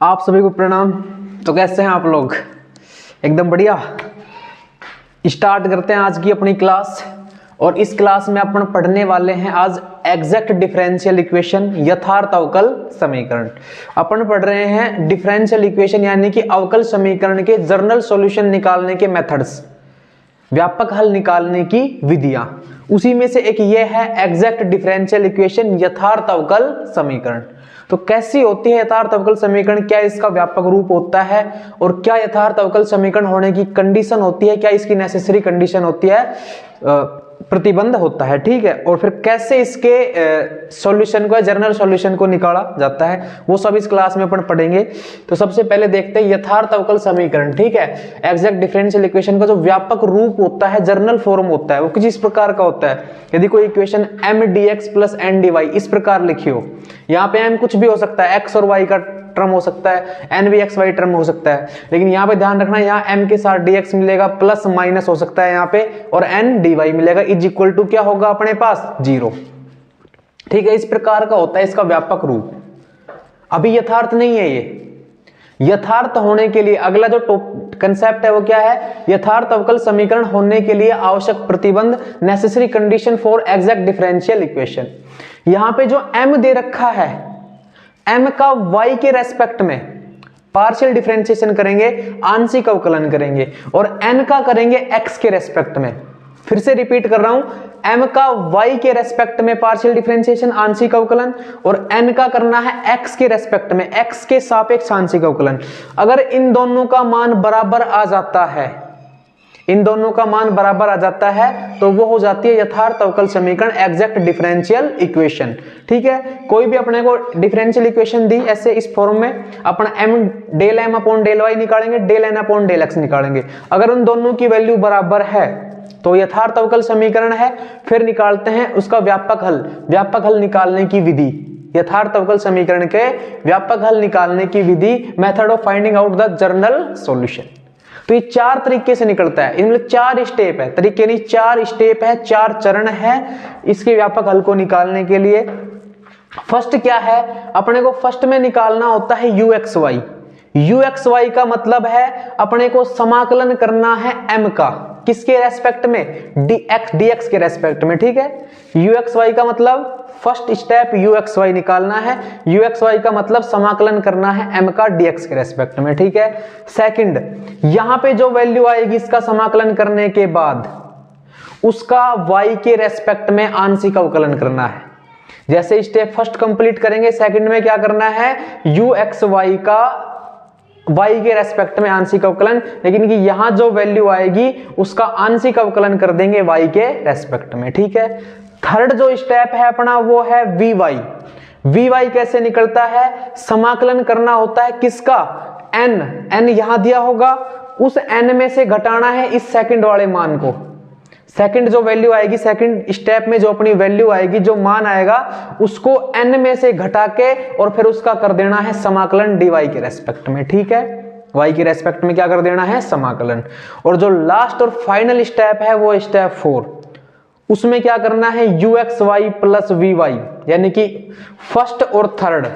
आप सभी को प्रणाम। तो कैसे हैं आप लोग? एकदम बढ़िया। स्टार्ट करते हैं आज की अपनी क्लास। और इस क्लास में अपन पढ़ने वाले हैं आज एग्जैक्ट डिफरेंशियल इक्वेशन, यथार्थ अवकल समीकरण। अपन पढ़ रहे हैं डिफरेंशियल इक्वेशन यानी कि अवकल समीकरण के जर्नल सॉल्यूशन निकालने के मेथड्स, व्यापक हल निकालने की विधियां। उसी में से एक ये है एग्जैक्ट डिफरेंशियल इक्वेशन, यथार्थ अवकल समीकरण। तो कैसी होती है यथार्थ अवकल समीकरण, क्या इसका व्यापक रूप होता है और क्या यथार्थ अवकल समीकरण होने की कंडीशन होती है, क्या इसकी नेसेसरी कंडीशन होती है, प्रतिबंध होता है, ठीक है। और फिर कैसे इसके सॉल्यूशन को, जर्नल सॉल्यूशन को निकाला जाता है, वो सब इस क्लास में अपन पढ़ेंगे। तो सबसे पहले देखते हैं यथार्थ अवकल समीकरण, ठीक है। एग्जैक्ट डिफरेंशियल इक्वेशन का जो व्यापक रूप होता है, जर्नल फॉर्म होता है, वो किस प्रकार का होता है। यदि कोई equation m dx plus n dy इस प्रकार लिखी हो, यहाँ पे m कुछ भी हो सकता है, x और y का टर्म हो सकता है, n भी x y टर्म हो सकता है, लेकिन यहाँ पे ध्यान रखना, यहाँ m के साथ dx मिलेगा, प्लस माइनस हो सकता है यहाँ पे, और n dy मिलेगा, इज इक्वल टू क्या होगा अपने पास 0, ठीक है। इस प्रकार का होता है इसका व्यापक रूप। अभी यथार्थ नहीं है ये। यथार्थ होने के लिए अगला जो कंसेप्ट है वो क्या है, यथार्थ अवकल समीकरण होने के लिए आवश्यक प्रतिबंध, necessary condition for exact differential equation. यहां पे जो m दे रखा है, m का y के रेस्पेक्ट में पार्शियल डिफरेंशिएशन करेंगे, आंशिक अवकलन करेंगे, और n का करेंगे x के रेस्पेक्ट में। फिर से रिपीट कर रहा हूं, m का y के रेस्पेक्ट में पार्शियल डिफरेंशिएशन, आंशिक अवकलन, और n का करना है x के रेस्पेक्ट में, x के सापेक्ष आंशिक अवकलन। अगर इन दोनों का मान बराबर आ जाता है, इन दोनों का मान बराबर आ जाता है, तो वो हो जाती है यथार्थ अवकल समीकरण, एग्जैक्ट डिफरेंशियल इक्वेशन, ठीक है। कोई भी अपने को डिफरेंशियल इक्वेशन दी ऐसे इस फॉर्म में, अपन m del m upon del y निकालेंगे, del n upon del x निकालेंगे। अगर उन दोनों की वैल्यू बराबर है तो यथार्थ अवकल समीकरण है। फिर निकालते हैं उसका व्यापक हल, व्यापक हल निकालने की विधि, यथार्थ अवकल समीकरण के व्यापक हल निकालने की विधि, method of finding out the general solution. तो ये 4 तरीके से निकलता है, इनमें 4 स्टेप है, तरीके नहीं 4 स्टेप है, 4 चरण है इसके व्यापक हल को निकालने के लिए। फर्स्ट क्या है, अपने को फर्स्ट में निकालना होता है uxy। uxy का मतलब है अपने को समाकलन करना है m का, किसके रेस्पेक्ट में, dx के रेस्पेक्ट में, ठीक है। uxy का मतलब फर्स्ट स्टेप uxy निकालना है, uxy का मतलब समाकलन करना है m का dx के रेस्पेक्ट में, ठीक है। सेकंड, यहां पे जो वैल्यू आएगी इसका समाकलन करने के बाद उसका y के रेस्पेक्ट में आंशिक अवकलन करना है। जैसे स्टेप फर्स्ट कंप्लीट करेंगे, सेकंड में क्या करना है, uxy का y के रेस्पेक्ट में आंशिक अवकलन, लेकिन कि यहां जो वैल्यू आएगी उसका आंशिक अवकलन कर देंगे y के रेस्पेक्ट में, ठीक है। थर्ड जो स्टेप है अपना वो है vy कैसे निकलता है, समाकलन करना होता है किसका, n यहां दिया होगा, उस n में से घटाना है इस सेकंड वाले मान को। सेकंड जो वैल्यू आएगी, सेकंड स्टेप में जो अपनी वैल्यू आएगी, जो मान आएगा उसको n में से घटा के और फिर उसका कर देना है समाकलन dy के रेस्पेक्ट में, ठीक है। y के रेस्पेक्ट में क्या कर देना है, समाकलन। और जो लास्ट और फाइनल स्टेप है वो स्टेप 4, उसमें क्या करना है, uxy प्लस vy, यानी कि फर्स्ट और थर्ड।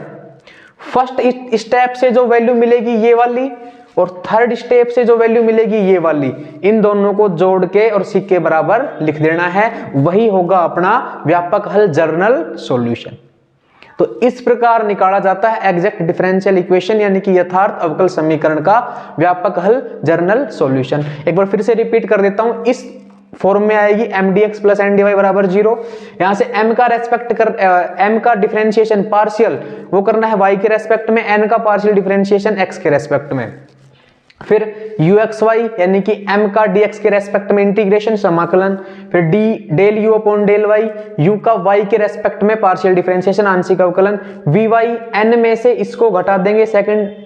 फर्स्ट स्टेप से जो वैल्यू मिलेगी ये वाली, और थर्ड स्टेप से जो वैल्यू मिलेगी ये वाली, इन दोनों को जोड़ के और सी के बराबर लिख देना है, वही होगा अपना व्यापक हल, जर्नल सॉल्यूशन। तो इस प्रकार निकाला जाता है एग्जैक्ट डिफरेंशियल इक्वेशन यानी कि यथार्थ अवकल समीकरण का व्यापक हल, जर्नल सॉल्यूशन। एक बार फिर से रिपीट कर देता हूं, इस फॉर्म में आएगी m dx plus n dy बराबर 0। यहां से m का रेस्पेक्ट कर m का डिफरेंशिएशन पार्शियल वो करना है y के रेस्पेक्ट में, n का पार्शियल डिफरेंशिएशन x के रेस्पेक्ट में। फिर uxy यानी कि m का dx के रेस्पेक्ट में इंटीग्रेशन, समाकलन। फिर del u upon del y, u का y के रेस्पेक्ट में पार्शियल डिफरेंशिएशन, आंशिक अवकलन। vy n में से इसको घटा देंगे सेकंड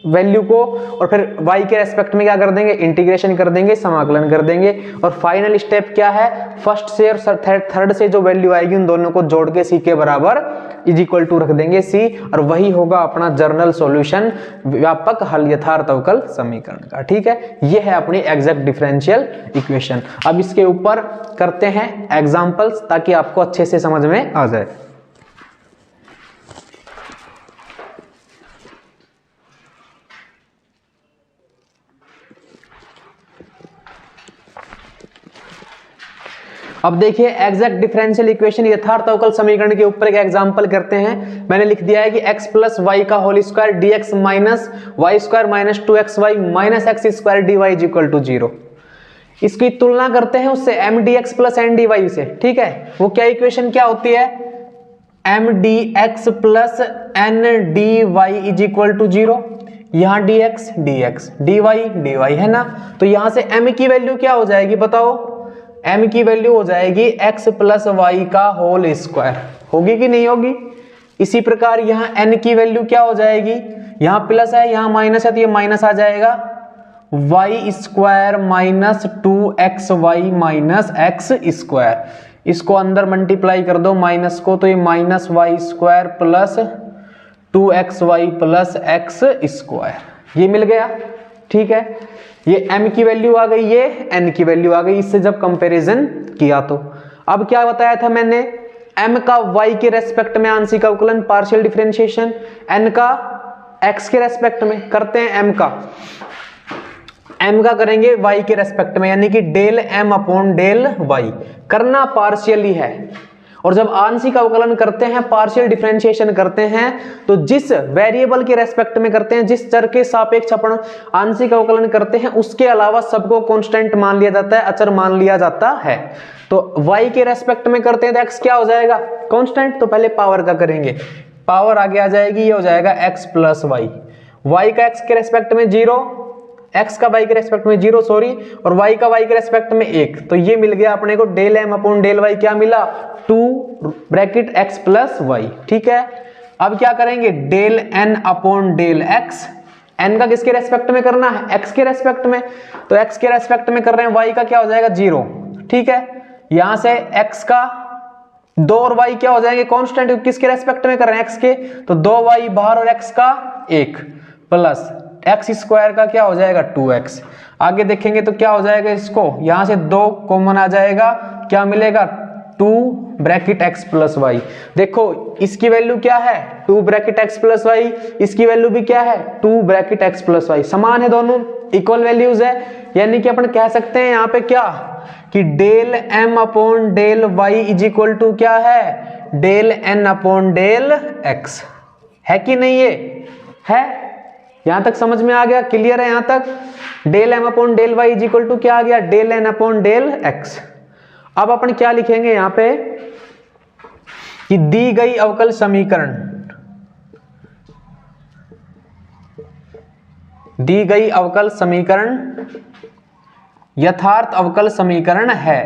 वैल्यू को, और फिर y के रेस्पेक्ट में क्या कर देंगे, इंटीग्रेशन कर देंगे, समाकलन कर देंगे। और फाइनल स्टेप क्या है, फर्स्ट से और थर्ड से जो वैल्यू आएगी उन दोनों को जोड़ के c के बराबर इज इक्वल टू रख देंगे c, और वही होगा अपना जर्नल सॉल्यूशन, व्यापक हल यथार्थ अवकल समीकरण का, ठीक है। ये है अपनी एग्जैक्ट डिफरेंशियल इक्वेशन। अब इसके ऊपर करते हैं एग्जांपल्स ताकि आपको अच्छे से समझ में आ जाए। अब देखिए एग्जैक्ट डिफरेंशियल इक्वेशन यथार्थ अवकल समीकरण के ऊपर एक एग्जांपल करते हैं। मैंने लिख दिया है कि x प्लस वाई का whole square dx minus Y square minus 2xy minus X square dy is equal to 0। इसकी तुलना करते हैं उससे m dx plus n dy से। ठीक है, वो क्या इक्वेशन क्या होती है, m dx plus n dy is equal to 0। यहां dx dx dy है ना, तो यहां से m की वैल्यू क्या हो जाएगी बताओ, m की वैल्यू हो जाएगी x प्लस वाई का होल स्क्वायर, होगी कि नहीं होगी। इसी प्रकार यहाँ n की वैल्यू क्या हो जाएगी, यहाँ प्लस है यहाँ माइनस है तो ये माइनस आ जाएगा, Y square minus 2xy minus X square. इसको अंदर मल्टीप्लाई कर दो माइनस को, तो ये minus Y square plus 2xy plus X square, ये मिल गया। ठीक है, ये m की वैल्यू आ गई, ये n की वैल्यू आ गई, इससे जब कंपैरिजन किया तो। अब क्या बताया था मैंने, m का y के रेस्पेक्ट में आंशिक अवकलन पार्शियल डिफरेंशिएशन, n का x के रेस्पेक्ट में। करते हैं m का करेंगे y के रेस्पेक्ट में, यानी कि del m upon del y करना पार्शियली है। और जब आंशिक अवकलन करते हैं, पार्शियल डिफरेंशिएशन करते हैं, तो जिस वेरिएबल के रेस्पेक्ट में करते हैं, जिस चर के सापेक्ष अपन आंशिक अवकलन करते हैं, उसके अलावा सबको कांस्टेंट मान लिया जाता है, अचर मान लिया जाता है। तो y के रेस्पेक्ट में करते हैं तो x क्या हो जाएगा, कांस्टेंट। तो पहले पावर का करेंगे, पावर आगे आ जाएगी, ये हो जाएगा x प्लस वाई, y का x के रेस्पेक्ट में 0, x का y के रेस्पेक्ट में 0 सॉरी, और y का y के रेस्पेक्ट में 1। तो ये मिल गया अपने को del m upon del y, क्या मिला 2 ब्रैकेट x प्लस y। ठीक है, अब क्या करेंगे, del n upon del x, n का किसके रेस्पेक्ट में करना है, x के रेस्पेक्ट में, तो x के रेस्पेक्ट में कर रहे हैं, y का क्या हो जाएगा 0। ठीक है, यहां से x का 2 और y क्या हो जाएंगे कांस्टेंट, किसके रेस्पेक्ट में कर रहे हैं x के, तो 2y बाहर और x का 1 प्लस एक्स स्क्वायर का क्या हो जाएगा 2x। आगे देखेंगे तो क्या हो जाएगा, इसको यहां से 2 कॉमन आ जाएगा, क्या मिलेगा 2 ब्रैकेट x प्लस वाई। देखो इसकी वैल्यू क्या है 2 ब्रैकेट x प्लस वाई, इसकी वैल्यू भी क्या है 2 ब्रैकेट x प्लस वाई, समान है, दोनों इक्वल वैल्यूज है। यानी कि अपन कह सकते हैं यहाँ पे क्या कि del m upon del y is equal to क्या है, del n upon del x, है कि नहीं, ये है। यहां तक समझ में आ गया, क्लियर है यहां तक। Del m upon del y is equal to क्या आ गया, del n upon del x। अब अपन क्या लिखेंगे यहां पे कि दी गई अवकल समीकरण, दी गई अवकल समीकरण यथार्थ अवकल समीकरण है।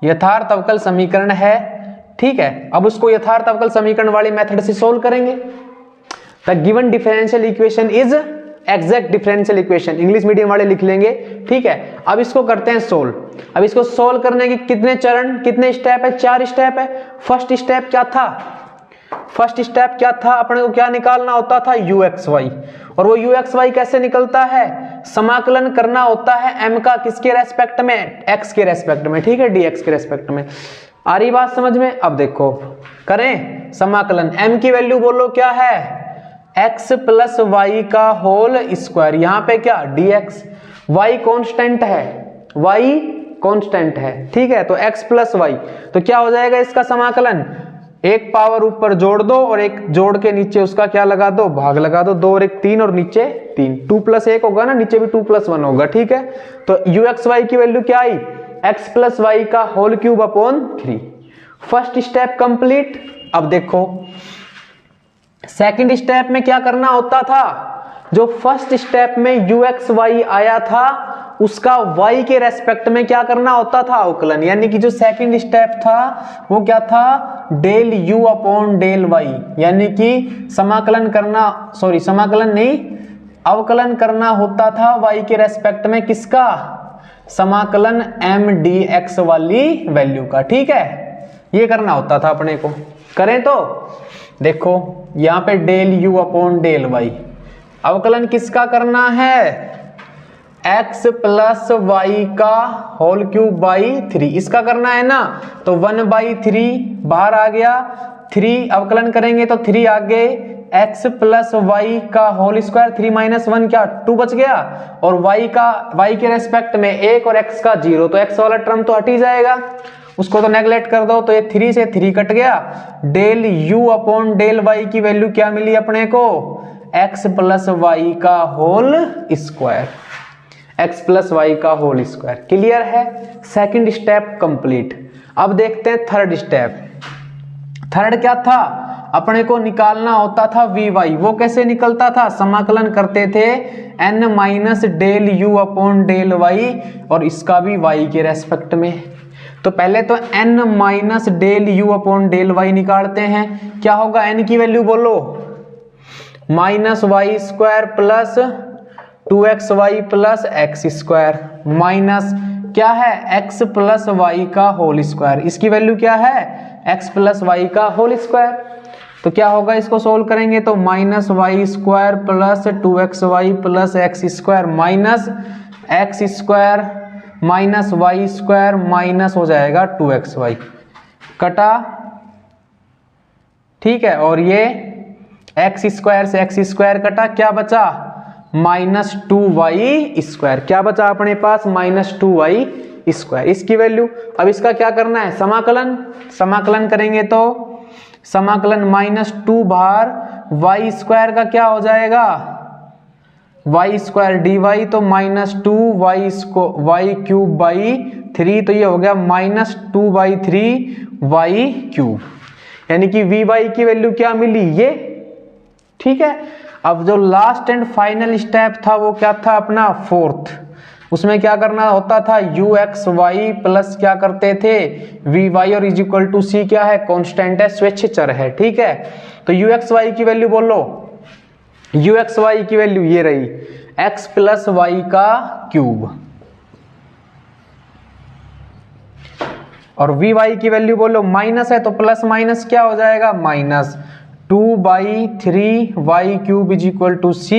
यथार्थ अवकल समीकरण है। ठीक है, अब उसको यथार्थ अवकल समीकरण वाली मेथड से सोल्व करेंगे। The given differential equation is exact differential equation, English medium वाले लिख लेंगे। ठीक है, अब इसको करते हैं सोल्व। अब इसको सोल्व करने के कितने चरण, कितने स्टेप है, 4 स्टेप है। फर्स्ट स्टेप क्या था, फर्स्ट स्टेप क्या था, अपने को क्या निकालना होता था uxy, और वो uxy कैसे निकलता है, समाकलन करना होता है m का किसके रेस्पेक्ट में, x के रेस्पेक्ट में। ठीक है, dx के रेस्पेक्ट में। आ रही बात समझ में। अब देखो करें समाकलन, m की वैल्यू बोलो क्या है, x प्लस वाई का होल स्क्वायर, यहाँ पे क्या dx, y कांस्टेंट है, y कांस्टेंट है। ठीक है, तो x प्लस वाई, तो क्या हो जाएगा इसका समाकलन, एक पावर ऊपर जोड़ दो और एक जोड़ के नीचे उसका क्या लगा दो, भाग लगा दो, 2 और 1 3 और नीचे 3, 2 प्लस 1 होगा ना, नीचे भी 2 प्लस 1 होगा। ठीक है, तो uxy की वैल्यू क्या आई, x प्लस वाई का whole cube upon 3। First step complete. अब देखो सेकंड स्टेप में क्या करना होता था, जो फर्स्ट स्टेप में uxy आया था उसका y के रेस्पेक्ट में क्या करना होता था, अवकलन। यानी कि जो सेकंड स्टेप था वो क्या था, del u upon del y, यानी कि समाकलन करना, सॉरी समाकलन नहीं, अवकलन करना होता था y के रेस्पेक्ट में किसका, समाकलन m dx वाली वैल्यू का। ठीक है, ये करना होता था अपने को। करें तो देखो यहां पे del u upon del y, अवकलन किसका करना है, x प्लस वाई का होल क्यूब बाई 3, इसका करना है ना, तो 1/3 बाहर आ गया, 3 अवकलन करेंगे तो 3 आगे x प्लस वाई का होल स्क्वायर, 3 माइनस 1 क्या 2 बच गया, और y के रेस्पेक्ट में 1 और x का 0, तो x वाला टर्म तो हट ही जाएगा, उसको तो नेगलेक्ट कर दो, तो ये 3 से 3 कट गया। Del u upon del y की वैल्यू क्या मिली अपने को, x प्लस वाई का whole square, x plus Y का होल स्क्वायर। क्लियर है, सेकंड स्टेप कंप्लीट। अब देखते हैं थर्ड स्टेप। थर्ड क्या था, अपने को निकालना होता था vy, वो कैसे निकलता था, समाकलन करते थे n minus del u upon del y, और इसका भी y के रेस्पेक्ट में। तो पहले तो n minus del u upon del y निकालते हैं, क्या होगा n की वैल्यू बोलो, minus Y square plus 2xy plus X square, minus क्या है x प्लस वाई का होल स्क्वायर, इसकी वैल्यू क्या है x प्लस वाई का होल स्क्वायर। तो क्या होगा, इसको सोल्व करेंगे तो minus Y square plus 2xy plus X square minus X square minus Y square minus हो जाएगा 2xy, कटा, ठीक है, और ये एक्स स्क्वायर से एक्स स्क्वायर कटा, क्या बचा माइनस 2y स्क्वायर, क्या बचा अपने पास माइनस 2y स्क्वायर, इसकी वैल्यू। अब इसका क्या करना है, समाकलन, समाकलन करेंगे तो समाकलन माइनस 2 बार y स्क्वायर का क्या हो जाएगा y स्क्वायर dy, तो माइनस 2y क्यूब बाई 3, तो ये हो गया माइनस 2/3y क्यूब, यानी कि vy की वैल्यू क्या मिली ये, ठीक है। अब जो लास्ट एंड फाइनल स्टेप था वो क्या था अपना फोर्थ, उसमें क्या करना होता था uxy प्लस क्या करते थे vy, और इज इक्वल टू c क्या है, कांस्टेंट है, स्वेच्छ चर है, ठीक है। तो uxy की वैल्यू बोलो, uxy की वैल्यू ये रही x प्लस वाई का क्यूब, और vy की वैल्यू बोलो, माइनस है तो प्लस माइनस क्या हो जाएगा minus 2/3y cube is equal to c,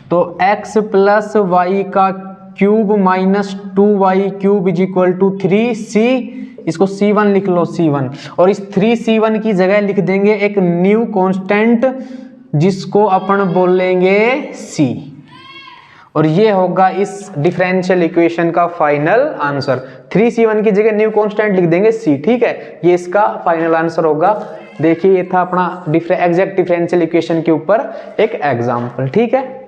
तो x प्लस वाई का cube minus 2y cube is equal to 3c, इसको c1 लिख लो c1, और इस 3c1 की जगह लिख देंगे एक न्यू कांस्टेंट जिसको अपन बोलेंगे c, और ये होगा इस डिफरेंशियल इक्वेशन का फाइनल आंसर। 3c1 की जगह न्यू कांस्टेंट लिख देंगे c, ठीक है, ये इसका फाइनल आंसर होगा। देखिए ये था अपना एग्जैक्ट डिफरेंशियल इक्वेशन के ऊपर एक एग्जांपल, ठीक है।